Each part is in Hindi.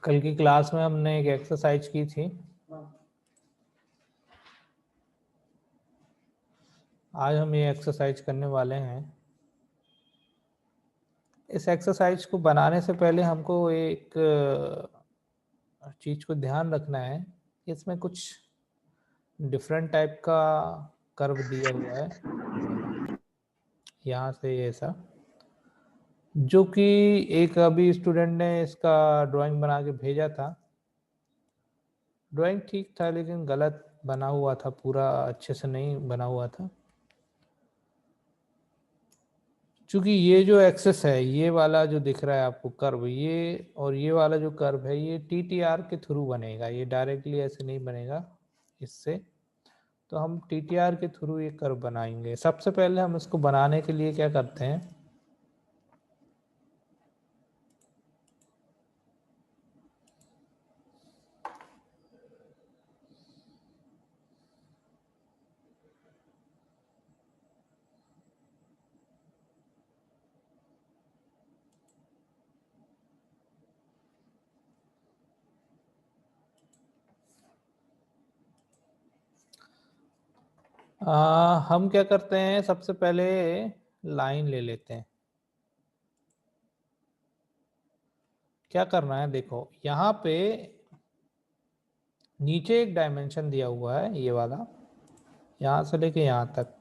कल की क्लास में हमने एक एक्सरसाइज की थी। आज हम ये एक्सरसाइज करने वाले हैं। इस एक्सरसाइज को बनाने से पहले हमको एक चीज को ध्यान रखना है। इसमें कुछ डिफरेंट टाइप का कर्व दिया हुआ है, यहाँ से ऐसा, जो कि एक अभी स्टूडेंट ने इसका ड्राइंग बना के भेजा था। ड्राइंग ठीक था लेकिन गलत बना हुआ था, पूरा अच्छे से नहीं बना हुआ था। चूंकि ये जो एक्सेस है, ये वाला जो दिख रहा है आपको कर्व, ये और ये वाला जो कर्व है, ये टीटीआर के थ्रू बनेगा, ये डायरेक्टली ऐसे नहीं बनेगा इससे। तो हम टीटीआर के थ्रू ये कर्व बनाएंगे। सबसे पहले हम इसको बनाने के लिए क्या करते हैं, हम क्या करते हैं, सबसे पहले लाइन ले लेते हैं। क्या करना है, देखो यहाँ पे नीचे एक डायमेंशन दिया हुआ है, ये वाला, यहाँ से लेके यहाँ तक,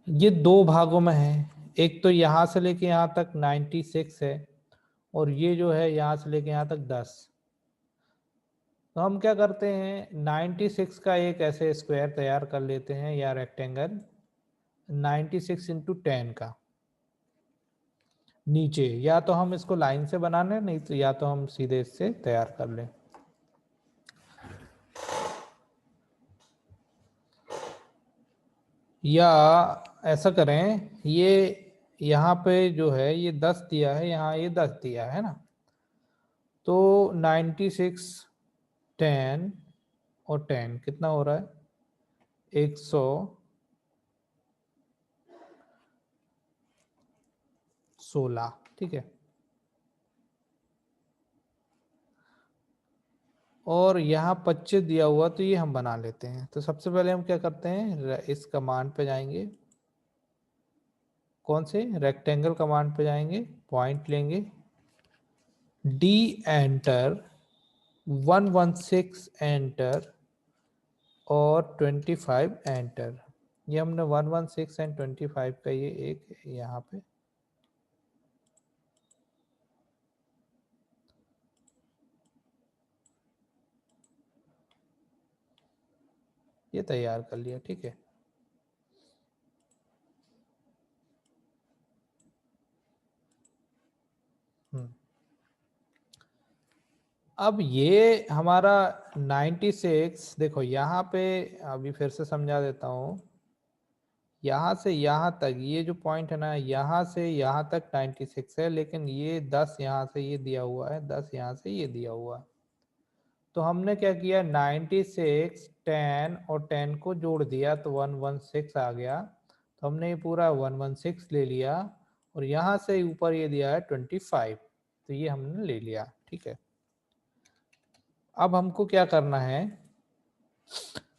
ये दो भागों में है। एक तो यहाँ से लेके यहाँ तक 96 है, और ये जो है यहाँ से लेके यहाँ तक 10। तो हम क्या करते हैं, 96 का एक ऐसे स्क्वायर तैयार कर लेते हैं या रेक्टेंगल, 96 इंटू 10 का। नीचे या तो हम इसको लाइन से बनाने, नहीं तो या तो हम सीधे इससे तैयार कर लें। या ऐसा करें, ये यहाँ पे जो है ये 10 दिया है, यहाँ ये 10 दिया है ना, तो 96 10 और 10 कितना हो रहा है, 116। ठीक है। और यहाँ 25 दिया हुआ, तो ये हम बना लेते हैं। तो सबसे पहले हम क्या करते हैं, इस कमांड पे जाएंगे, कौन से, रेक्टेंगल कमांड पे जाएंगे, पॉइंट लेंगे, डी एंटर, 116 एंटर और 25 एंटर। ये हमने 116 एंड 25 का ये एक यहाँ पे ये तैयार कर लिया। ठीक है। अब ये हमारा 96, देखो यहाँ पे अभी फिर से समझा देता हूँ। यहाँ से यहाँ तक ये जो पॉइंट है ना, यहाँ से यहाँ तक 96 है, लेकिन ये 10 यहाँ से ये दिया हुआ है, 10 यहाँ से ये दिया हुआ है। तो हमने क्या किया, 96 10 और 10 को जोड़ दिया तो 116 आ गया। तो हमने ये पूरा 116 ले लिया, और यहाँ से ऊपर ये दिया है 25, तो ये हमने ले लिया। ठीक है। अब हमको क्या करना है,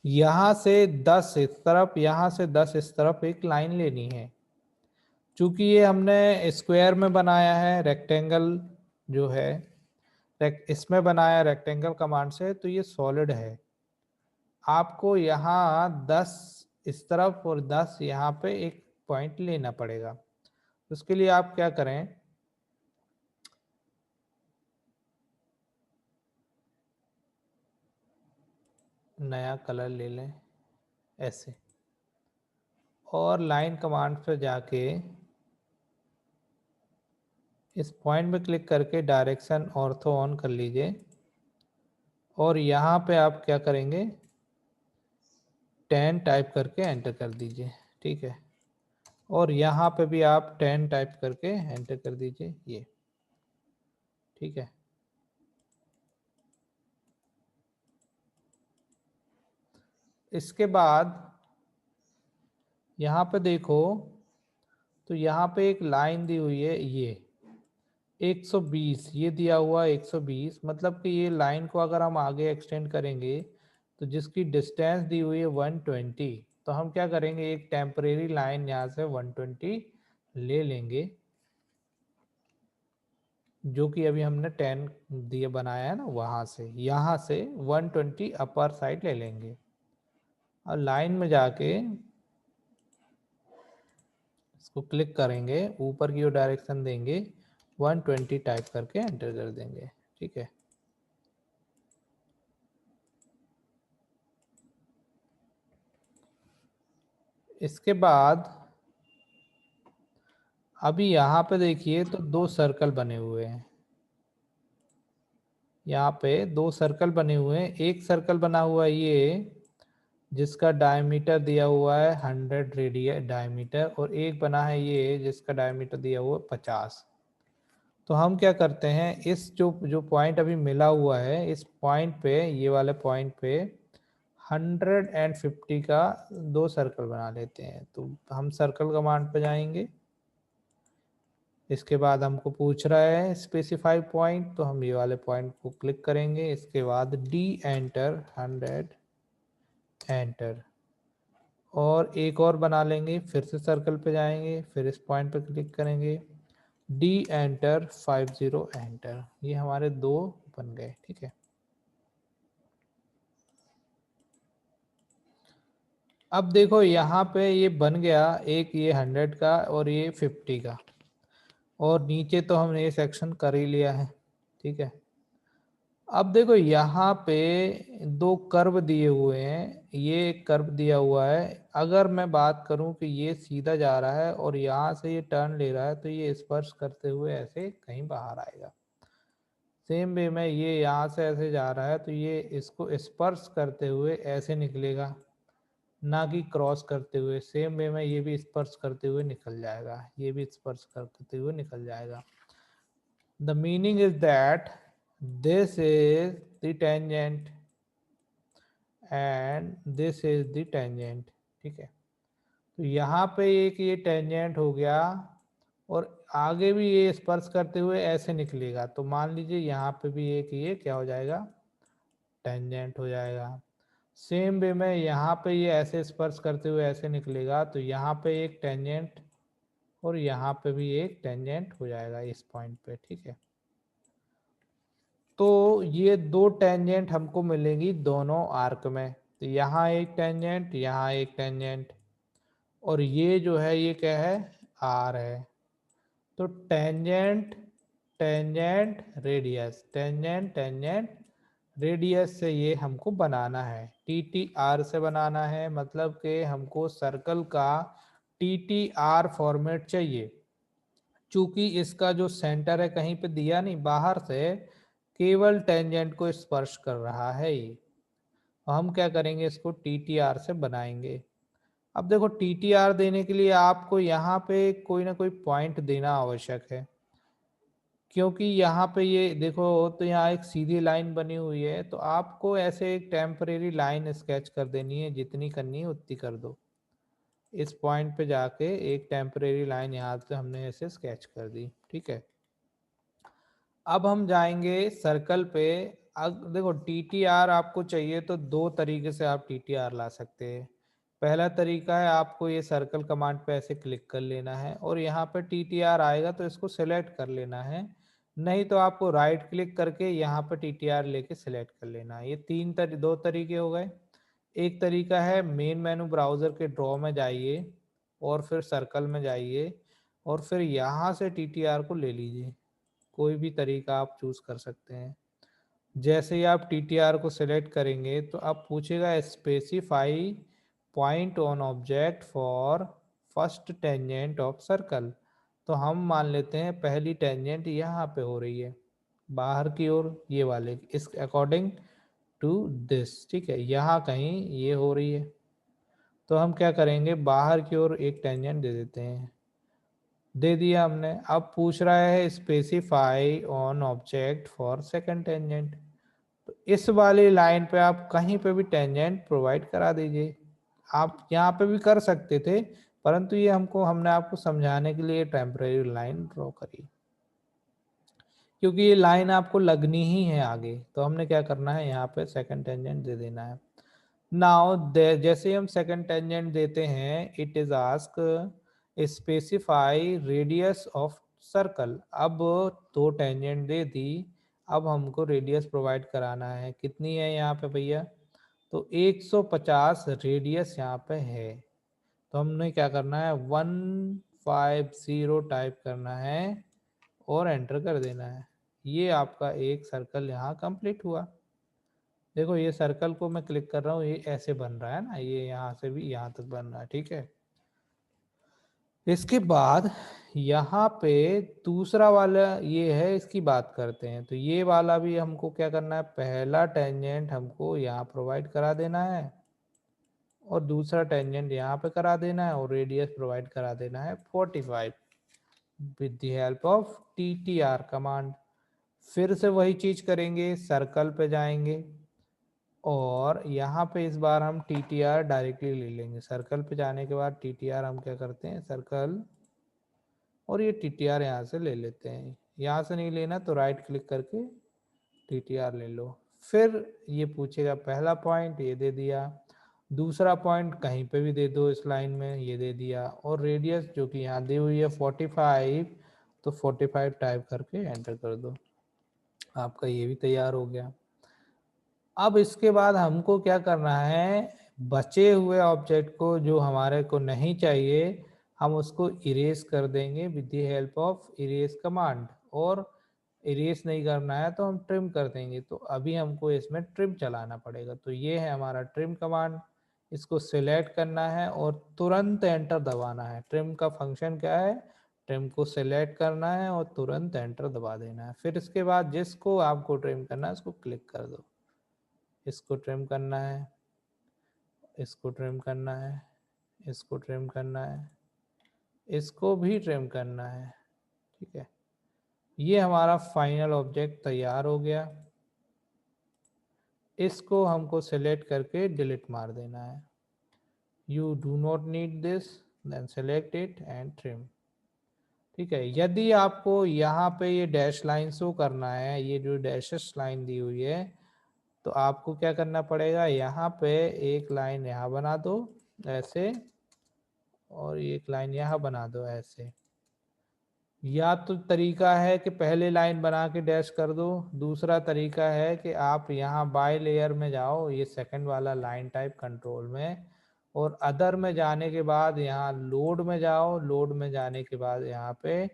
यहां से 10 इस तरफ, यहां से 10 इस तरफ एक लाइन लेनी है। चूंकि ये हमने स्क्वायर में बनाया है, रेक्टेंगल जो है इसमें बनाया रेक्टेंगल कमांड से, तो ये सॉलिड है। आपको यहाँ 10 इस तरफ और 10 यहाँ पे एक पॉइंट लेना पड़ेगा। उसके लिए आप क्या करें, नया कलर ले लें ऐसे, और लाइन कमांड पे जाके इस पॉइंट पे क्लिक करके डायरेक्शन ऑर्थो ऑन कर लीजिए, और यहाँ पे आप क्या करेंगे, 10 टाइप करके एंटर कर दीजिए। ठीक है। और यहाँ पे भी आप 10 टाइप करके एंटर कर दीजिए ये। ठीक है। इसके बाद यहाँ पे देखो, तो यहाँ पे एक लाइन दी हुई है ये, 120 ये दिया हुआ 120, मतलब कि ये लाइन को अगर हम आगे एक्सटेंड करेंगे तो जिसकी डिस्टेंस दी हुई है 120, तो हम क्या करेंगे, एक टेम्परेरी लाइन यहाँ से 120 ले लेंगे, जो कि अभी हमने 10 दिए बनाया है ना, वहां से यहाँ से 120 अपर साइड ले लेंगे और लाइन में जाके इसको क्लिक करेंगे, ऊपर की ओर डायरेक्शन देंगे, 120 टाइप करके एंटर कर देंगे। ठीक है, इसके बाद अभी यहाँ पे देखिए तो दो सर्कल बने हुए हैं, यहाँ पे दो सर्कल बने हुए हैं। एक सर्कल बना हुआ है ये, जिसका डायमीटर दिया हुआ है 100 रेडियस डायमीटर, और एक बना है ये जिसका डायमीटर दिया हुआ है 50। तो हम क्या करते हैं, इस जो जो पॉइंट अभी मिला हुआ है, इस पॉइंट पे, ये वाले पॉइंट पे 150 का दो सर्कल बना लेते हैं। तो हम सर्कल कमांड पे जाएंगे, इसके बाद हमको पूछ रहा है स्पेसिफाई पॉइंट, तो हम ये वाले पॉइंट को क्लिक करेंगे, इसके बाद डी एंटर 100 एंटर, और एक और बना लेंगे, फिर से सर्कल पे जाएंगे, फिर इस पॉइंट पे क्लिक करेंगे, डी एंटर 50 एंटर, ये हमारे दो बन गए। ठीक है, अब देखो यहाँ पे ये बन गया, एक ये 100 का और ये 50 का, और नीचे तो हमने ये सेक्शन कर ही लिया है। ठीक है, अब देखो यहाँ पे दो कर्व दिए हुए हैं, ये एक कर्व दिया हुआ है, अगर मैं बात करूं कि ये सीधा जा रहा है और यहाँ से ये टर्न ले रहा है, तो ये स्पर्श करते हुए ऐसे कहीं बाहर आएगा। सेम वे में ये यहाँ से ऐसे जा रहा है, तो ये इसको स्पर्श करते हुए ऐसे निकलेगा, ना कि क्रॉस करते हुए। सेम वे में ये भी स्पर्श करते हुए निकल जाएगा, ये भी स्पर्श करते हुए निकल जाएगा। The meaning is that this is the tangent and this is the tangent. ठीक है, तो यहाँ पे एक ये टेंजेंट हो गया, और आगे भी ये स्पर्श करते हुए ऐसे निकलेगा, तो मान लीजिए यहाँ पे भी एक ये क्या हो जाएगा, टेंजेंट हो जाएगा। सेम वे में यहाँ पे ये ऐसे स्पर्श करते हुए ऐसे निकलेगा, तो यहाँ पे एक टेंजेंट और यहाँ पे भी एक टेंजेंट हो जाएगा इस पॉइंट पे। ठीक है, तो ये दो टेंजेंट हमको मिलेंगी दोनों आर्क में, तो यहाँ एक टेंजेंट, यहाँ एक टेंजेंट, और ये जो है ये क्या है, आर है। तो tangent tangent radius, tangent tangent radius से ये हमको बनाना है, टी टी आर से बनाना है, मतलब कि हमको सर्कल का टी टी आर फॉर्मेट चाहिए। चूंकि इसका जो सेंटर है कहीं पे दिया नहीं, बाहर से केवल टेंजेंट को स्पर्श कर रहा है ये, तो हम क्या करेंगे, इसको टी टी आर से बनाएंगे। अब देखो टी टी आर देने के लिए आपको यहाँ पे कोई ना कोई पॉइंट देना आवश्यक है, क्योंकि यहाँ पे ये देखो, तो यहाँ एक सीधी लाइन बनी हुई है, तो आपको ऐसे एक टेम्परेरी लाइन स्केच कर देनी है, जितनी करनी है उतनी कर दो। इस पॉइंट पे जाके एक टेम्परेरी लाइन यहाँ से हमने ऐसे स्केच कर दी। ठीक है, अब हम जाएंगे सर्कल पे। अब देखो टी टी आर आपको चाहिए तो दो तरीके से आप टी टी आर ला सकते हैं। पहला तरीका है, आपको ये सर्कल कमांड पे ऐसे क्लिक कर लेना है, और यहाँ पे टी टी आर आएगा तो इसको सिलेक्ट कर लेना है, नहीं तो आपको राइट क्लिक करके यहाँ पे टी टी आर लेके सिलेक्ट कर लेना है। ये दो तरीके हो गए। एक तरीका है, मेन मेनू ब्राउज़र के ड्रॉ में जाइए और फिर सर्कल में जाइए, और फिर यहाँ से टी टी आर को ले लीजिए, कोई भी तरीका आप चूज कर सकते हैं। जैसे ही आप टी टी आर को सिलेक्ट करेंगे तो आप पूछेगा specify point on object for first tangent of circle, तो हम मान लेते हैं पहली टेंजेंट यहाँ पे हो रही है बाहर की ओर, ये वाले इस अकॉर्डिंग टू दिस। ठीक है, यहाँ कहीं ये हो रही है, तो हम क्या करेंगे, बाहर की ओर एक टेंजेंट दे देते हैं, दे दिया हमने। अब पूछ रहा है specify on object for second tangent, तो इस वाली लाइन पे आप कहीं पे भी टेंजेंट प्रोवाइड करा दीजिए। आप यहाँ पे भी कर सकते थे, परंतु ये हमने आपको समझाने के लिए टेम्परेरी लाइन ड्रॉ करी। क्योंकि ये लाइन आपको लगनी ही है आगे, तो हमने क्या करना है, यहाँ पे सेकंड टेंजेंट दे देना है। नाउ जैसे हम सेकंड टेंजेंट देते हैं, it is ask specify radius of circle. अब दो टेंजेंट दे दी, अब हमको रेडियस प्रोवाइड कराना है। कितनी है यहाँ पे भैया, तो 150 रेडियस यहाँ पे है। तो हमने क्या करना है, 150 टाइप करना है और एंटर कर देना है। ये आपका एक सर्कल यहाँ कंप्लीट हुआ। देखो ये सर्कल को मैं क्लिक कर रहा हूँ, ये ऐसे बन रहा है ना, ये यहाँ से भी यहाँ तक बन रहा है, ठीक है। इसके बाद यहाँ पे दूसरा वाला ये है, इसकी बात करते हैं। तो ये वाला भी हमको क्या करना है, पहला टेंजेंट हमको यहाँ प्रोवाइड करा देना है और दूसरा टेंजेंट यहाँ पे करा देना है और रेडियस प्रोवाइड करा देना है 45 with the help of TTR command. फिर से वही चीज करेंगे, सर्कल पे जाएंगे और यहाँ पे इस बार हम TTR डायरेक्टली ले लेंगे। सर्कल पे जाने के बाद TTR हम क्या करते हैं, सर्कल और ये TTR यहाँ से ले लेते हैं। यहाँ से नहीं लेना तो राइट क्लिक करके TTR ले लो। फिर ये पूछेगा पहला पॉइंट, ये दे दिया, दूसरा पॉइंट कहीं पे भी दे दो इस लाइन में, ये दे दिया, और रेडियस जो कि यहाँ दी हुई है 45, तो 45 टाइप करके एंटर कर दो। आपका ये भी तैयार हो गया। अब इसके बाद हमको क्या करना है, बचे हुए ऑब्जेक्ट को जो हमारे को नहीं चाहिए, हम उसको इरेज कर देंगे with the help of erase command. और इरेज नहीं करना है तो हम ट्रिम कर देंगे। तो अभी हमको इसमें ट्रिम चलाना पड़ेगा। तो ये है हमारा ट्रिम कमांड, इसको सिलेक्ट करना है और तुरंत एंटर दबाना है। ट्रिम का फंक्शन क्या है, ट्रिम को सिलेक्ट करना है और तुरंत एंटर दबा देना है। फिर इसके बाद जिसको आपको ट्रिम करना है उसको क्लिक कर दो। इसको ट्रिम करना है, इसको ट्रिम करना है, इसको ट्रिम करना है, इसको भी ट्रिम करना है, ठीक है। ये हमारा फाइनल ऑब्जेक्ट तैयार हो गया। इसको हमको सेलेक्ट करके डिलीट मार देना है। You do not need this, then select it and trim, ठीक है। यदि आपको यहाँ पे ये डैश लाइन शो करना है, ये जो डैशेस लाइन दी हुई है, तो आपको क्या करना पड़ेगा, यहाँ पे एक लाइन यहाँ बना दो ऐसे, और एक लाइन यहाँ बना दो ऐसे। या तो तरीका है कि पहले लाइन बना के डैश कर दो, दूसरा तरीका है कि आप यहाँ बाय लेयर में जाओ, ये सेकंड वाला लाइन टाइप कंट्रोल में, और अदर में जाने के बाद यहाँ लोड में जाओ। लोड में जाने के बाद यहाँ पे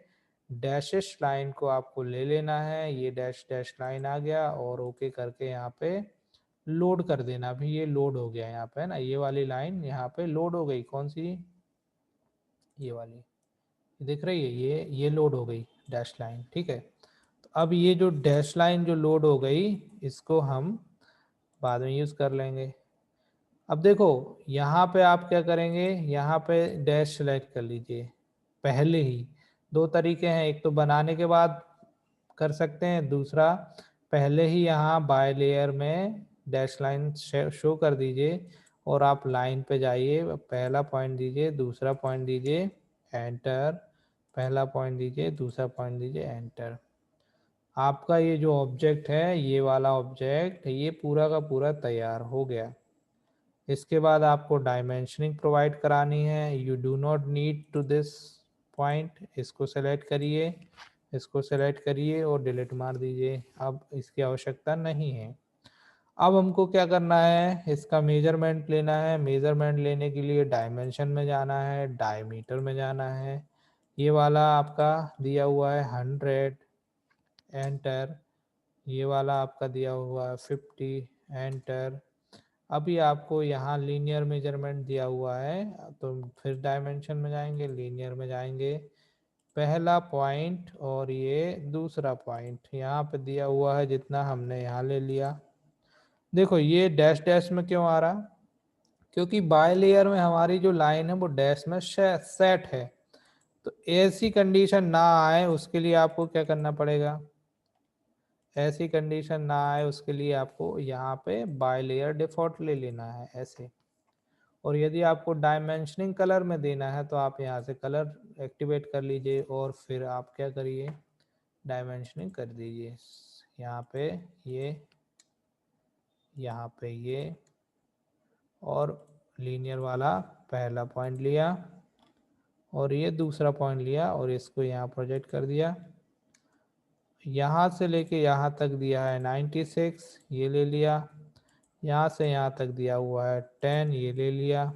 डैशेस लाइन को आपको ले लेना है। ये डैश डैश लाइन आ गया और ओके करके यहाँ पे लोड कर देना। अभी ये लोड हो गया यहाँ पे, है ना, ये वाली लाइन यहाँ पे लोड हो गई। कौन सी, ये वाली दिख रही है, ये लोड हो गई डैश लाइन, ठीक है। तो अब ये जो डैश लाइन जो लोड हो गई, इसको हम बाद में यूज कर लेंगे। अब देखो यहाँ पे आप क्या करेंगे, यहाँ पे डैश सेलेक्ट कर लीजिए पहले ही। दो तरीके हैं, एक तो बनाने के बाद कर सकते हैं, दूसरा पहले ही यहाँ बाय लेयर में डैश लाइन शो कर दीजिए और आप लाइन पे जाइए, पहला पॉइंट दीजिए, दूसरा पॉइंट दीजिए, एंटर, पहला पॉइंट दीजिए, दूसरा पॉइंट दीजिए, एंटर। आपका ये जो ऑब्जेक्ट है, ये वाला ऑब्जेक्ट, ये पूरा का पूरा तैयार हो गया। इसके बाद आपको डायमेंशनिंग प्रोवाइड करानी है। You do not need to this point, इसको सेलेक्ट करिए, इसको सेलेक्ट करिए और डिलीट मार दीजिए, अब इसकी आवश्यकता नहीं है। अब हमको क्या करना है, इसका मेजरमेंट लेना है। मेजरमेंट लेने के लिए डायमेंशन में जाना है, डायमीटर में जाना है। ये वाला आपका दिया हुआ है 100, एंटर। ये वाला आपका दिया हुआ है 50, एंटर। अभी आपको यहाँ लीनियर मेजरमेंट दिया हुआ है, तो फिर डायमेंशन में जाएंगे, लीनियर में जाएंगे, पहला पॉइंट और ये दूसरा पॉइंट यहाँ पे दिया हुआ है जितना हमने यहाँ ले लिया। देखो ये डैश डैश में क्यों आ रहा, क्योंकि बाय लेयर में हमारी जो लाइन है वो डैश में सेट है। तो ऐसी कंडीशन ना आए उसके लिए आपको क्या करना पड़ेगा, ऐसी कंडीशन ना आए उसके लिए आपको यहाँ पे बाय लेयर डिफॉल्ट ले लेना है ऐसे। और यदि आपको डायमेंशनिंग कलर में देना है तो आप यहाँ से कलर एक्टिवेट कर लीजिए और फिर आप क्या करिए, डायमेंशनिंग कर दीजिए। यहाँ पे ये, यहाँ पे ये, और लीनियर वाला पहला पॉइंट लिया और ये दूसरा पॉइंट लिया और इसको यहाँ प्रोजेक्ट कर दिया। यहाँ से लेके यहाँ तक दिया है 96, ये ले लिया। यहाँ से यहाँ तक दिया हुआ है 10, ये ले लिया।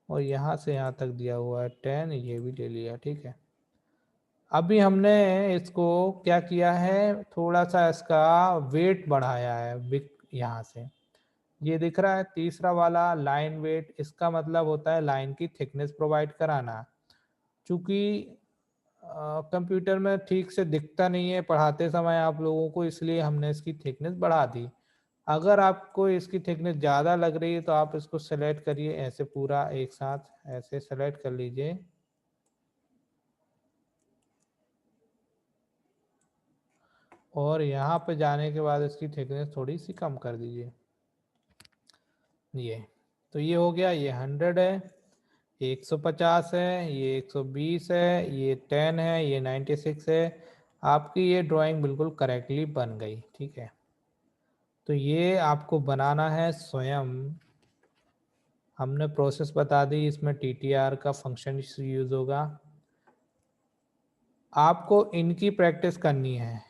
और यहाँ से यहाँ तक दिया हुआ है 10, ये भी ले लिया। ठीक है, अभी हमने इसको क्या किया है, थोड़ा सा इसका वेट बढ़ाया है यहाँ से। ये दिख रहा है तीसरा वाला लाइन वेट, इसका मतलब होता है लाइन की थिकनेस प्रोवाइड कराना। चूंकि कंप्यूटर में ठीक से दिखता नहीं है पढ़ाते समय आप लोगों को, इसलिए हमने इसकी थिकनेस बढ़ा दी। अगर आपको इसकी थिकनेस ज़्यादा लग रही है तो आप इसको सेलेक्ट करिए, ऐसे पूरा एक साथ ऐसे सेलेक्ट कर लीजिए। और यहाँ पे जाने के बाद इसकी थिकनेस थोड़ी सी कम कर दीजिए। ये तो ये हो गया, ये 100 है, 150 है, ये 120 है, ये 10 है, ये 96 है। आपकी ये ड्राइंग बिल्कुल करेक्टली बन गई। ठीक है, तो ये आपको बनाना है स्वयं। हमने प्रोसेस बता दी, इसमें TTR का फंक्शन यूज होगा। आपको इनकी प्रैक्टिस करनी है,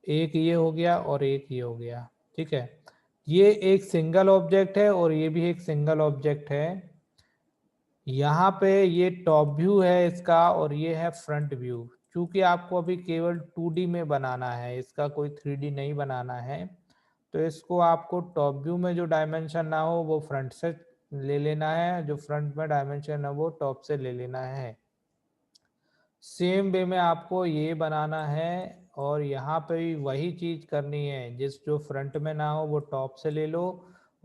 एक ये हो गया और एक ये हो गया। ठीक है, ये एक सिंगल ऑब्जेक्ट है और ये भी एक सिंगल ऑब्जेक्ट है। यहाँ पे ये टॉप व्यू है इसका और ये है फ्रंट व्यू। क्योंकि आपको अभी केवल 2D में बनाना है, इसका कोई 3D नहीं बनाना है, तो इसको आपको टॉप व्यू में जो डायमेंशन ना हो वो फ्रंट से ले लेना है, जो फ्रंट में डायमेंशन है वो टॉप से ले लेना है। सेम वे में आपको ये बनाना है और यहाँ पे भी वही चीज करनी है, जो फ्रंट में ना हो वो टॉप से ले लो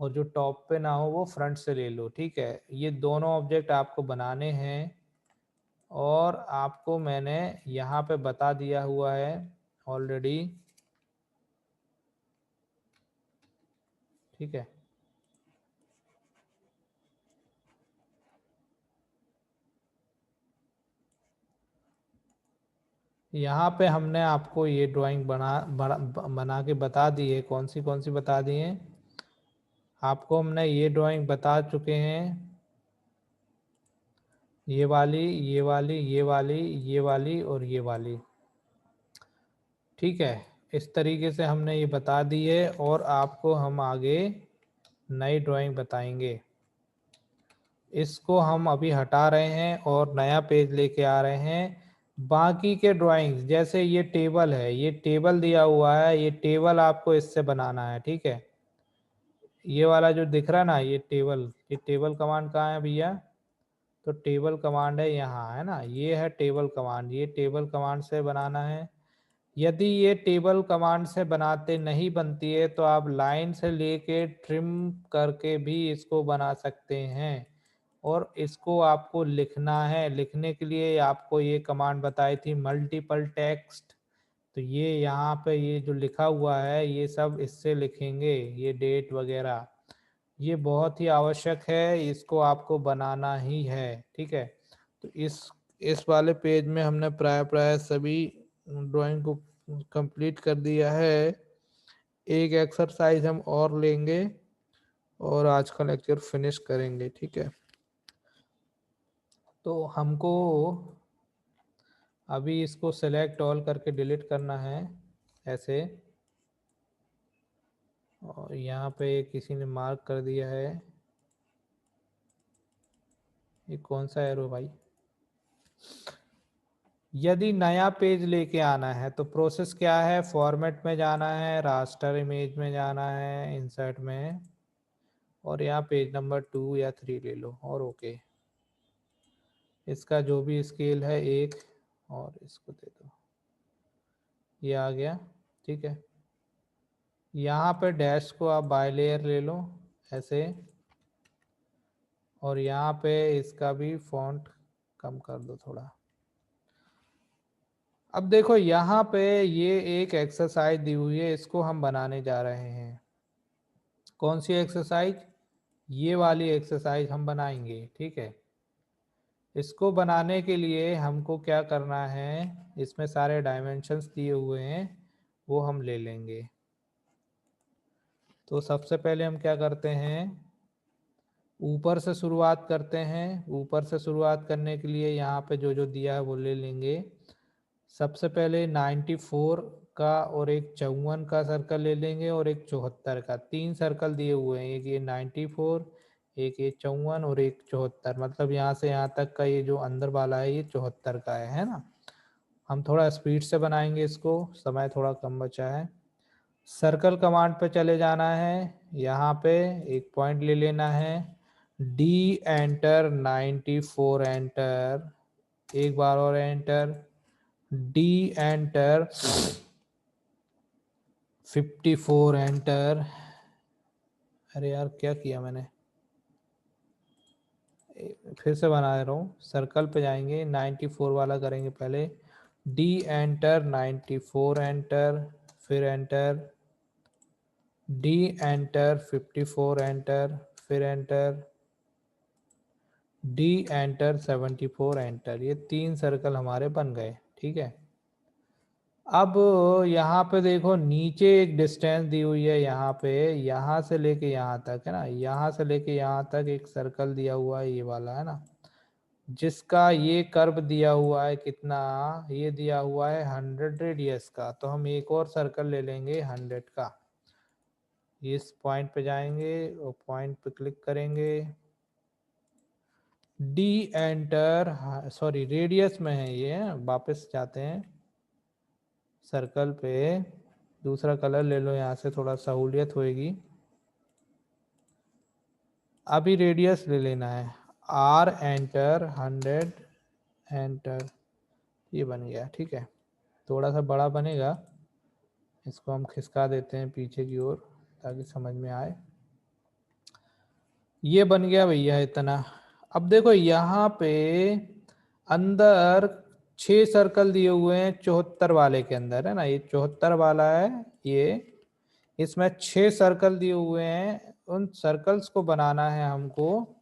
और जो टॉप पे ना हो वो फ्रंट से ले लो। ठीक है, ये दोनों ऑब्जेक्ट आपको बनाने हैं और आपको मैंने यहाँ पे बता दिया हुआ है ऑलरेडी। ठीक है, यहाँ पे हमने आपको ये ड्राइंग बना के बता दी है। कौन सी बता दी है आपको, हमने ये ड्राइंग बता चुके हैं, ये वाली, ये वाली, ये वाली, ये वाली और ये वाली। ठीक है, इस तरीके से हमने ये बता दी है और आपको हम आगे नई ड्राइंग बताएंगे। इसको हम अभी हटा रहे हैं और नया पेज लेके आ रहे हैं। बाकी के ड्राइंग्स जैसे ये टेबल है, ये टेबल दिया हुआ है, ये टेबल आपको इससे बनाना है। ठीक है, ये वाला जो दिख रहा है ना, ये टेबल कमांड कहाँ है भैया, तो टेबल कमांड है यहाँ, है ना, ये है टेबल कमांड, ये टेबल कमांड से बनाना है। यदि ये टेबल कमांड से बनाते नहीं बनती है तो आप लाइन से लेके ट्रिम करके भी इसको बना सकते हैं। और इसको आपको लिखना है, लिखने के लिए आपको ये कमांड बताई थी मल्टीपल टेक्स्ट। तो ये यहाँ पे ये जो लिखा हुआ है ये सब इससे लिखेंगे, ये डेट वगैरह, ये बहुत ही आवश्यक है, इसको आपको बनाना ही है। ठीक है, तो इस वाले पेज में हमने प्राय प्राय सभी ड्राइंग को कंप्लीट कर दिया है। एक एक्सरसाइज हम और लेंगे और आज का लेक्चर फिनिश करेंगे। ठीक है, तो हमको अभी इसको सेलेक्ट ऑल करके डिलीट करना है ऐसे। और यहाँ पे किसी ने मार्क कर दिया है, ये कौन सा एरो भाई। यदि नया पेज लेके आना है तो प्रोसेस क्या है, फॉर्मेट में जाना है, रास्टर इमेज में जाना है, इंसर्ट में, और यहाँ पेज नंबर 2 या 3 ले लो और ओके। इसका जो भी स्केल है 1 और इसको दे दो, ये आ गया। ठीक है, यहाँ पे डैश को आप बाय लेयर ले लो ऐसे, और यहाँ पे इसका भी फॉन्ट कम कर दो थोड़ा। अब देखो यहाँ पे ये एक एक्सरसाइज दी हुई है, इसको हम बनाने जा रहे हैं। कौन सी एक्सरसाइज, ये वाली एक्सरसाइज हम बनाएंगे। ठीक है, इसको बनाने के लिए हमको क्या करना है, इसमें सारे डायमेंशंस दिए हुए हैं वो हम ले लेंगे। तो सबसे पहले हम क्या करते हैं, ऊपर से शुरुआत करते हैं। ऊपर से शुरुआत करने के लिए यहाँ पे जो जो दिया है वो ले लेंगे। सबसे पहले 94 का और एक 54 का सर्कल ले लेंगे और एक 74 का। 3 सर्कल दिए हुए हैं, एक ये 94, एक ये 54 और एक 74। मतलब यहाँ से यहाँ तक का ये जो अंदर वाला है ये 74 का है ना। हम थोड़ा स्पीड से बनाएंगे इसको, समय थोड़ा कम बचा है। सर्कल कमांड पे चले जाना है, यहाँ पे एक पॉइंट ले लेना है, डी एंटर 94 एंटर, एक बार और एंटर, डी एंटर 54 एंटर। अरे यार क्या किया मैंने, फिर से बना रहा हूँ। सर्कल पे जाएंगे, 94 वाला करेंगे पहले, डी एंटर 94 एंटर, फिर एंटर, डी एंटर 54 एंटर, फिर एंटर, डी एंटर 74 एंटर। ये 3 सर्कल हमारे बन गए, ठीक है। अब यहाँ पे देखो नीचे एक डिस्टेंस दी हुई है, यहाँ पे यहाँ से लेके यहाँ तक है ना, यहाँ से लेके यहाँ तक एक सर्कल दिया हुआ है, ये वाला है ना, जिसका ये कर्व दिया हुआ है कितना, ये दिया हुआ है 100 रेडियस का। तो हम एक और सर्कल ले लेंगे 100 का। इस पॉइंट पे जाएंगे और पॉइंट पे क्लिक करेंगे, डी एंटर, सॉरी रेडियस में है ये, वापस जाते हैं सर्कल पे, दूसरा कलर ले लो यहाँ से, थोड़ा सहूलियत होएगी। अभी रेडियस ले लेना है, आर एंटर 100 एंटर, ये बन गया, ठीक है। थोड़ा सा बड़ा बनेगा, इसको हम खिसका देते हैं पीछे की ओर ताकि समझ में आए। ये बन गया भैया इतना। अब देखो यहाँ पे अंदर 6 सर्कल दिए हुए हैं 74 वाले के अंदर है ना, ये 74 वाला है ये, इसमें 6 सर्कल दिए हुए हैं। उन सर्कल्स को बनाना है हमको।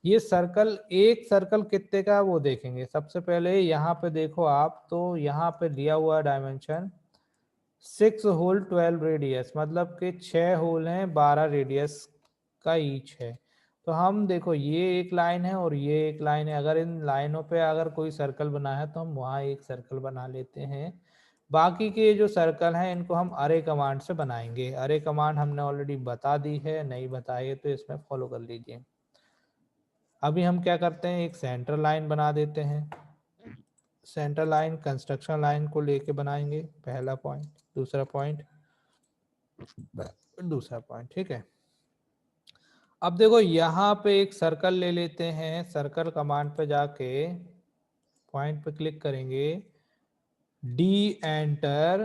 ये सर्कल, एक सर्कल कितने का वो देखेंगे। सबसे पहले यहाँ पे देखो आप, तो यहाँ पे दिया हुआ डायमेंशन 6 होल 12 रेडियस, मतलब कि 6 होल हैं 12 रेडियस का ईच है। तो हम देखो ये एक लाइन है और ये एक लाइन है, अगर इन लाइनों पे अगर कोई सर्कल बना है तो हम वहाँ एक सर्कल बना लेते हैं। बाकी के जो सर्कल हैं इनको हम अरे कमांड से बनाएंगे। अरे कमांड हमने ऑलरेडी बता दी है, नहीं बताई है तो इसमें फॉलो कर लीजिए। अभी हम क्या करते हैं, एक सेंटर लाइन बना देते हैं। सेंटर लाइन कंस्ट्रक्शन लाइन को लेके बनाएंगे, पहला पॉइंट, दूसरा पॉइंट, दूसरा पॉइंट, ठीक है। अब देखो यहाँ पे एक सर्कल ले लेते हैं, सर्कल कमांड पे जाके पॉइंट पे क्लिक करेंगे, डी एंटर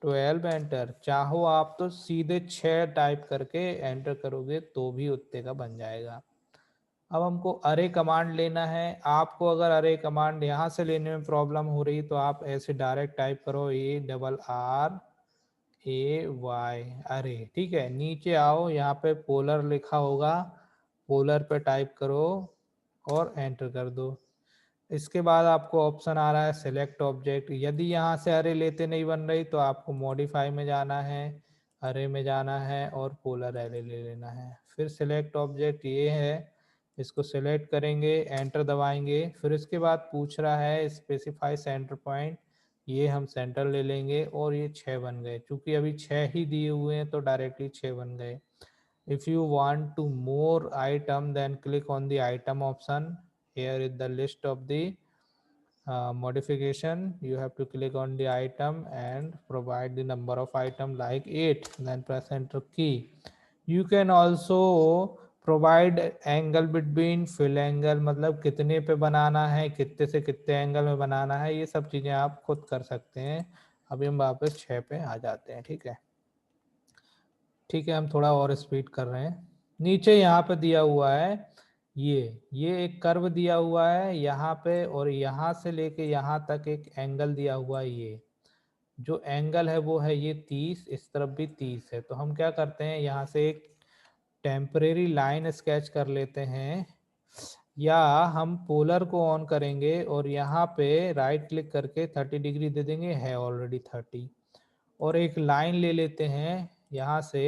12 एंटर, चाहो आप तो सीधे 6 टाइप करके एंटर करोगे तो भी उतने का बन जाएगा। अब हमको अरे कमांड लेना है। आपको अगर अरे कमांड यहाँ से लेने में प्रॉब्लम हो रही तो आप ऐसे डायरेक्ट टाइप करो, ARRAY अरे, ठीक है। नीचे आओ, यहाँ पे पोलर लिखा होगा, पोलर पे टाइप करो और एंटर कर दो। इसके बाद आपको ऑप्शन आ रहा है सिलेक्ट ऑब्जेक्ट। यदि यहाँ से अरे लेते नहीं बन रही तो आपको मॉडिफाई में जाना है, अरे में जाना है और पोलर अरे ले लेना है। फिर सिलेक्ट ऑब्जेक्ट ये है, इसको सिलेक्ट करेंगे, एंटर दबाएंगे। फिर इसके बाद पूछ रहा है स्पेसिफाई सेंटर पॉइंट, ये हम सेंटर ले लेंगे और ये 6 बन गए। चूंकि अभी 6 ही दिए हुए हैं तो डायरेक्टली 6 बन गए। If you want to more item, then click on the item option. Here is the list of the modification. You have to click on the item and provide the number of item like 8, then press enter key. You can also provide angle between, fill angle, मतलब कितने पे बनाना है, कितने से कितने एंगल में बनाना है, ये सब चीजें आप खुद कर सकते हैं। अभी हम वापस 6 पे आ जाते हैं, ठीक है। ठीक है, हम थोड़ा और स्पीड कर रहे हैं। नीचे यहाँ पे दिया हुआ है ये एक कर्व दिया हुआ है यहाँ पे, और यहाँ से लेके यहाँ तक एक एंगल दिया हुआ है। ये जो एंगल है वो है ये 30, इस तरफ भी 30 है। तो हम क्या करते हैं, यहाँ से एक टेम्परेरी लाइन स्केच कर लेते हैं। या हम पोलर को ऑन करेंगे और यहाँ पे राइट क्लिक करके 30 डिग्री दे देंगे, है ऑलरेडी 30। और एक लाइन ले लेते हैं यहाँ से,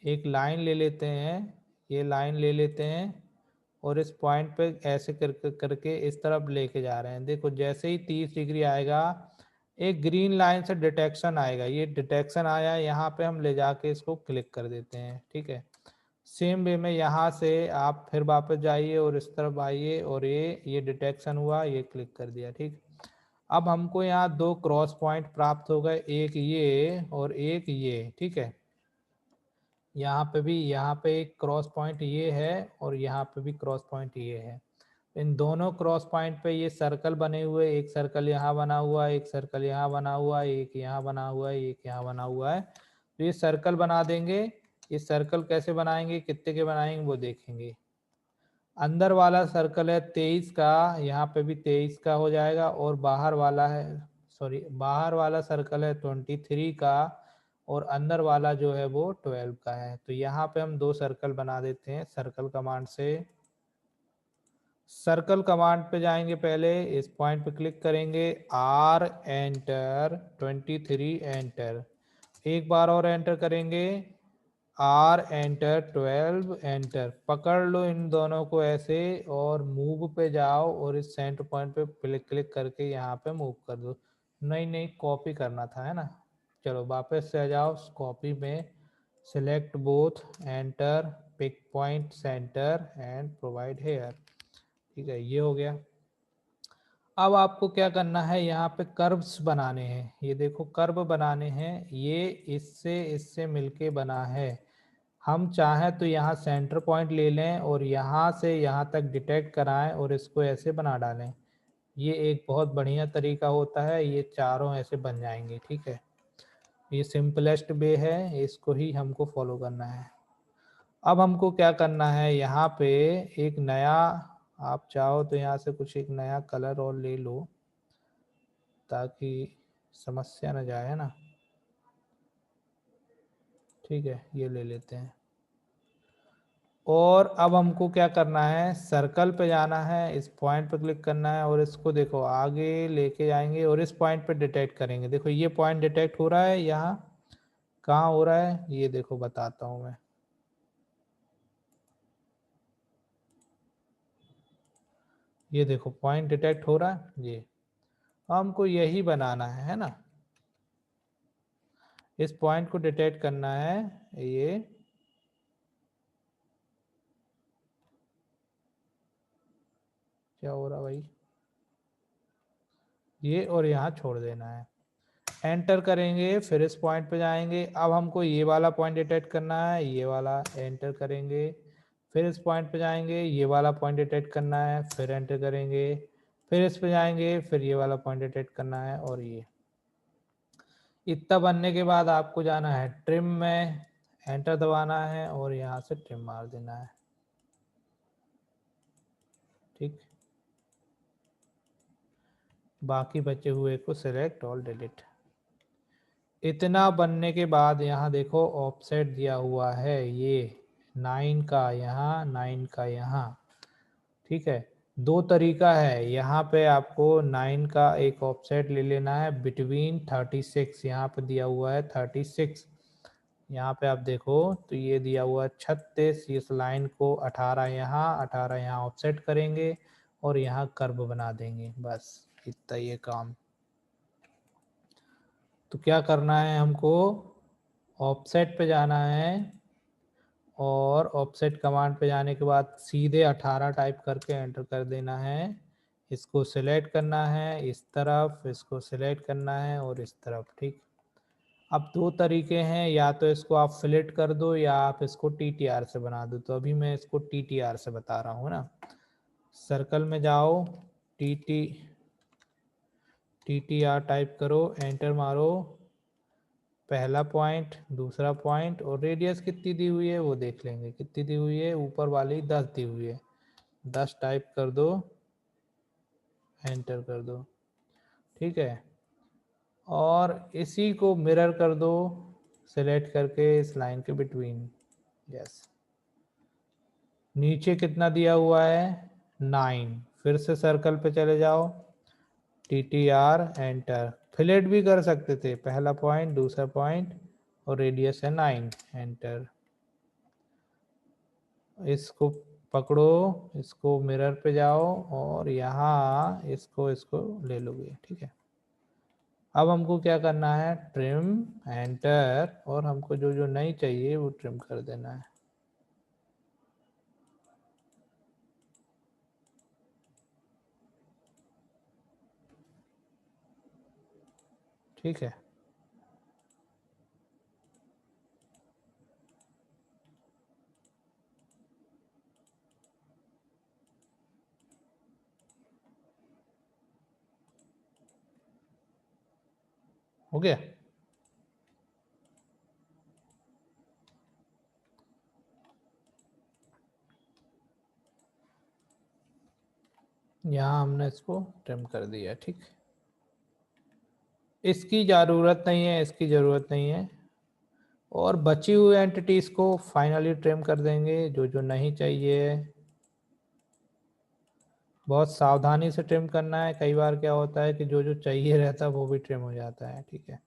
एक लाइन ले लेते हैं, ये लाइन ले लेते हैं और इस पॉइंट पे ऐसे करके इस तरफ लेके जा रहे हैं। देखो जैसे ही 30 डिग्री आएगा एक ग्रीन लाइन से डिटेक्शन आएगा, ये डिटेक्शन आया, यहाँ पे हम ले जाके इसको क्लिक कर देते हैं। ठीक है, सेम वे में यहाँ से आप फिर वापस जाइए और इस तरफ आइए और ये डिटेक्शन हुआ, ये क्लिक कर दिया। ठीक, अब हमको यहाँ दो क्रॉस पॉइंट प्राप्त हो गए, एक ये और एक ये। ठीक है, यहाँ पे भी, यहाँ पे एक क्रॉस पॉइंट ये है और यहाँ पे भी क्रॉस पॉइंट ये है। इन दोनों क्रॉस पॉइंट पे ये सर्कल बने हुए, एक सर्कल यहाँ बना हुआ है, एक सर्कल यहाँ बना हुआ है, एक यहाँ बना हुआ है, एक यहाँ बना हुआ है। तो ये सर्कल बना देंगे। ये सर्कल कैसे बनाएंगे, कितने के बनाएंगे वो देखेंगे। अंदर वाला सर्कल है 23 का, यहाँ पे भी 23 का हो जाएगा, और बाहर वाला है, सॉरी, बाहर वाला सर्कल है 23 का, और अंदर वाला जो है वो 12 का है। तो यहाँ पे हम दो सर्कल बना देते हैं सर्कल कमांड से। सर्कल कमांड पे जाएंगे, पहले इस पॉइंट पे क्लिक करेंगे, R एंटर, 23 एंटर, एक बार और एंटर करेंगे, R एंटर, 12 एंटर। पकड़ लो इन दोनों को ऐसे और मूव पे जाओ और इस सेंटर पॉइंट पे क्लिक करके यहाँ पे मूव कर दो। नहीं नहीं, कॉपी करना था, है ना। चलो वापस से आ जाओ, कॉपी में select both, enter, pick point centre and provide here. ठीक है, ये हो गया। अब आपको क्या करना है, यहाँ पे कर्व्स बनाने हैं। ये देखो कर्व बनाने हैं, ये इससे इससे मिलके बना है। हम चाहें तो यहाँ सेंटर पॉइंट ले लें और यहाँ से यहाँ तक डिटेक्ट कराएं और इसको ऐसे बना डालें। ये एक बहुत बढ़िया तरीका होता है, ये चारों ऐसे बन जाएंगे। ठीक है, ये सिंपलेस्ट वे है, इसको ही हमको फॉलो करना है। अब हमको क्या करना है, यहाँ पे एक नया, आप चाहो तो यहाँ से कुछ एक नया कलर और ले लो ताकि समस्या न जाए, है ना। ठीक है, ये ले लेते हैं। और अब हमको क्या करना है, सर्कल पे जाना है, इस पॉइंट पे क्लिक करना है और इसको देखो आगे लेके जाएंगे और इस पॉइंट पे डिटेक्ट करेंगे। देखो ये पॉइंट डिटेक्ट हो रहा है, यहाँ कहाँ हो रहा है ये देखो बताता हूँ मैं। ये देखो पॉइंट डिटेक्ट हो रहा है, ये हमको यही बनाना है ना। इस पॉइंट को डिटेक्ट करना है, ये क्या हो रहा भाई, ये और यहाँ छोड़ देना है। एंटर करेंगे, फिर इस पॉइंट पे जाएंगे। अब हमको ये वाला पॉइंट डिटेक्ट करना है, ये वाला, एंटर करेंगे। फिर इस पॉइंट पे जाएंगे, ये वाला पॉइंट डिटेक्ट करना है, फिर एंटर करेंगे। फिर इस पे जाएंगे, फिर ये वाला पॉइंट डिटेक्ट करना है, और ये इतना बनने के बाद आपको जाना है ट्रिम में, एंटर दबाना है और यहाँ से ट्रिम मार देना है। ठीक, बाकी बचे हुए को सिलेक्ट और डिलीट। इतना बनने के बाद यहाँ देखो ऑफसेट दिया हुआ है, ये 9 का यहाँ, 9 का यहाँ। ठीक है, दो तरीका है, यहाँ पे आपको 9 का एक ऑफसेट ले लेना है बिटवीन 36, यहाँ पे दिया हुआ है 36। यहाँ पे आप देखो तो ये दिया हुआ है 36। इस लाइन को 18 यहाँ, 18 यहाँ ऑफसेट करेंगे और यहाँ कर्व बना देंगे, बस इतना ये काम। तो क्या करना है हमको, ऑफसेट पे जाना है और ऑफसेट कमांड पे जाने के बाद सीधे 18 टाइप करके एंटर कर देना है। इसको सिलेक्ट करना है इस तरफ, इसको सिलेक्ट करना है और इस तरफ। ठीक, अब दो तरीके हैं, या तो इसको आप फिलेट कर दो या आप इसको टीटीआर से बना दो। तो अभी मैं इसको टीटीआर से बता रहा हूँ ना। सर्कल में जाओ, टीटीआर टाइप करो, एंटर मारो, पहला पॉइंट, दूसरा पॉइंट, और रेडियस कितनी दी हुई है वो देख लेंगे, कितनी दी हुई है, ऊपर वाली 10 दी हुई है, 10 टाइप कर दो, एंटर कर दो। ठीक है, और इसी को मिरर कर दो सिलेक्ट करके इस लाइन के बिटवीन। यस, नीचे कितना दिया हुआ है 9। फिर से सर्कल पे चले जाओ, TTR एंटर। फिलेट भी कर सकते थे, पहला पॉइंट दूसरा पॉइंट और रेडियस है 9, एंटर। इसको पकड़ो, इसको मिरर पे जाओ और यहाँ इसको ले लोगे, ठीक है। अब हमको क्या करना है, ट्रिम एंटर, और हमको जो जो नहीं चाहिए वो ट्रिम कर देना है। ठीक है, हो गया। यहाँ हमने इसको ट्रिम कर दिया, ठीक। इसकी ज़रूरत नहीं है, इसकी ज़रूरत नहीं है। और बची हुई एंटिटीज को फाइनली ट्रिम कर देंगे, जो जो नहीं चाहिए। बहुत सावधानी से ट्रिम करना है, कई बार क्या होता है कि जो जो चाहिए रहता है वो भी ट्रिम हो जाता है, ठीक है।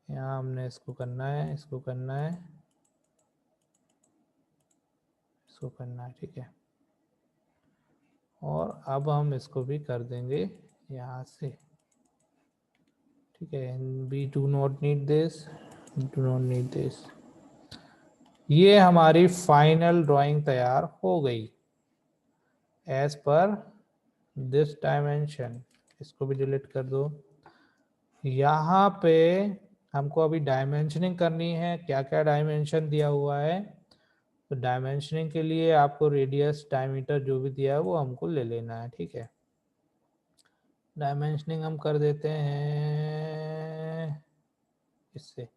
यहाँ हमने इसको करना है, इसको करना है, इसको करना है, ठीक है। और अब हम इसको भी कर देंगे यहाँ से, ठीक है। We do not need this, do not need this. ये हमारी फाइनल ड्राइंग तैयार हो गई एज पर दिस डायमेंशन। इसको भी डिलीट कर दो। यहाँ पे हमको अभी डायमेंशनिंग करनी है। क्या क्या डायमेंशन दिया हुआ है, तो डायमेंशनिंग के लिए आपको रेडियस डायमीटर जो भी दिया है वो हमको ले लेना है, ठीक है। डायमेंशनिंग हम कर देते हैं इससे,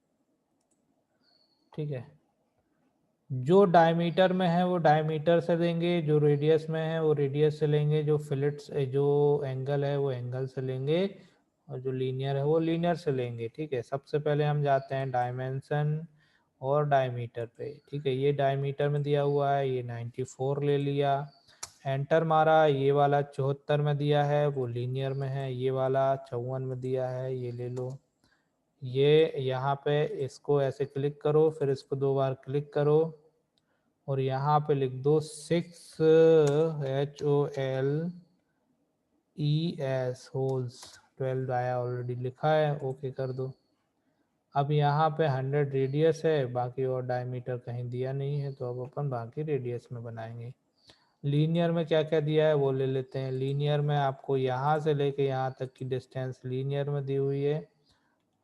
ठीक है। जो डायमीटर में है वो डायमीटर से लेंगे, जो रेडियस में है वो रेडियस से लेंगे, जो फिलेट्स जो एंगल है वो एंगल से लेंगे, और जो लीनियर है वो लीनियर से लेंगे, ठीक है। सबसे पहले हम जाते हैं डायमेंशन और डायमीटर पे, ठीक है। ये डायमीटर में दिया हुआ है, ये 94 ले लिया, एंटर मारा। ये वाला 74 में दिया है, वो लीनियर में है। ये वाला 54 में दिया है, ये ले लो। ये यहाँ पे इसको ऐसे क्लिक करो, फिर इसको 2 बार क्लिक करो और यहाँ पे लिख दो 6HOLES होल्स 12 आया, ऑलरेडी लिखा है, ओके कर दो। अब यहाँ पे 100 रेडियस है, बाकी और डायमीटर कहीं दिया नहीं है, तो अब अपन बाकी रेडियस में बनाएंगे। लीनियर में क्या क्या दिया है वो ले लेते हैं। लीनियर में आपको यहाँ से लेके यहाँ तक की डिस्टेंस लीनियर में दी हुई है।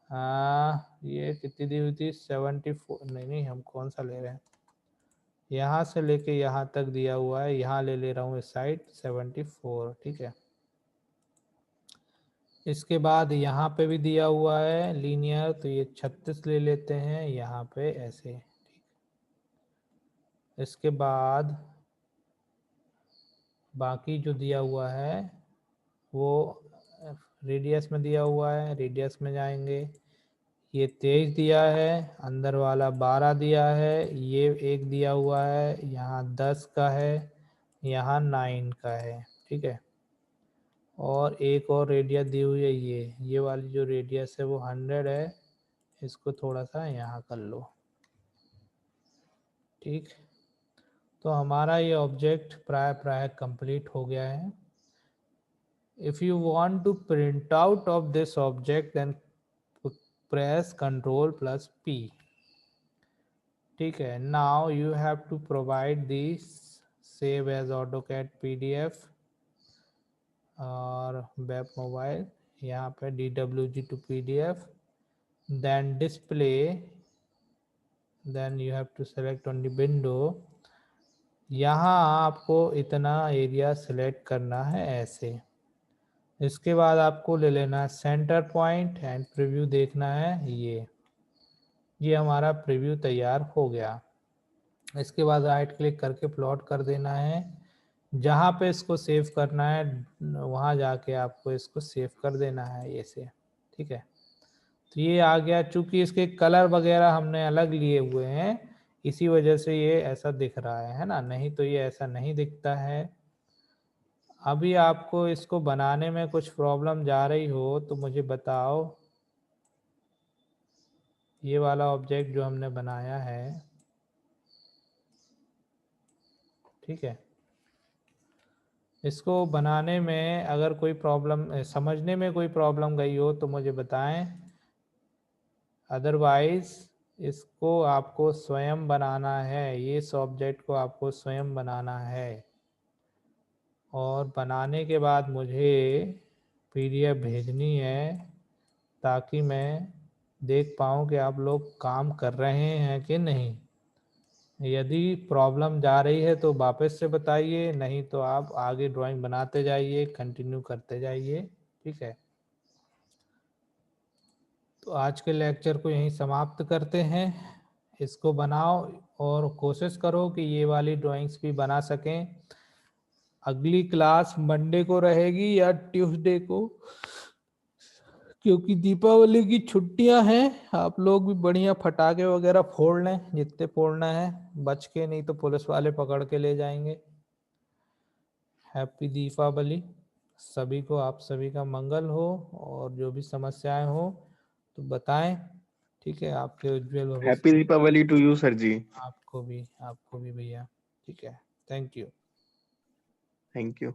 ये कितनी दी हुई थी 74, नहीं हम कौन सा ले रहे हैं, यहाँ से लेके यहाँ तक दिया हुआ है, यहाँ ले ले रहा हूँ इस साइड 74, ठीक है। इसके बाद यहाँ पे भी दिया हुआ है लीनियर, तो ये 36 ले लेते हैं यहाँ पे ऐसे, ठीक। इसके बाद बाकी जो दिया हुआ है वो रेडियस में दिया हुआ है, रेडियस में जाएंगे। ये 23 दिया है, अंदर वाला 12 दिया है, ये एक दिया हुआ है, यहाँ 10 का है, यहाँ 9 का है, ठीक है। और एक और रेडियस दी हुई है, ये वाली जो रेडियस है वो 100 है। इसको थोड़ा सा यहाँ कर लो, ठीक। तो हमारा ये ऑब्जेक्ट प्राय कंप्लीट हो गया है। If you want to print out of this object then press Ctrl+P, ठीक है। Now you have to provide this save as AutoCAD PDF और वेब मोबाइल, यहाँ पे DWG to PDF, then display, then you have to select on the window। यहाँ आपको इतना एरिया सिलेक्ट करना है ऐसे। इसके बाद आपको ले लेना है सेंटर पॉइंट एंड प्रीव्यू देखना है। ये हमारा प्रीव्यू तैयार हो गया। इसके बाद राइट क्लिक करके प्लॉट कर देना है। जहाँ पे इसको सेव करना है वहाँ जाके आपको इसको सेव कर देना है ऐसे, ठीक है। तो ये आ गया। चूंकि इसके कलर वगैरह हमने अलग लिए हुए हैं, इसी वजह से ये ऐसा दिख रहा है ना, नहीं तो ये ऐसा नहीं दिखता है। अभी आपको इसको बनाने में कुछ प्रॉब्लम जा रही हो तो मुझे बताओ। ये वाला ऑब्जेक्ट जो हमने बनाया है, ठीक है, इसको बनाने में अगर कोई प्रॉब्लम, समझने में कोई प्रॉब्लम गई हो तो मुझे बताएं, अदरवाइज इसको आपको स्वयं बनाना है, ये इस ऑब्जेक्ट को आपको स्वयं बनाना है और बनाने के बाद मुझे पीडीएफ भेजनी है ताकि मैं देख पाऊँ कि आप लोग काम कर रहे हैं कि नहीं। यदि प्रॉब्लम जा रही है तो वापस से बताइए, नहीं तो आप आगे ड्राइंग बनाते जाइए, कंटिन्यू करते जाइए, ठीक है। तो आज के लेक्चर को यहीं समाप्त करते हैं। इसको बनाओ और कोशिश करो कि ये वाली ड्राइंग्स भी बना सकें। अगली क्लास मंडे को रहेगी या ट्यूसडे को, क्योंकि दीपावली की छुट्टियां हैं। आप लोग भी बढ़िया फटाके वगैरह फोड़ लें जितने फोड़ना है, बच के, नहीं तो पुलिस वाले पकड़ के ले जाएंगे। हैप्पी दीपावली सभी को, आप सभी का मंगल हो, और जो भी समस्याएं हो तो बताएं, ठीक है। आपके उज्जवल हैप्पी भविष्य, दीपावली टू यू सर जी। आपको भी भैया, ठीक है। Thank you. Thank you.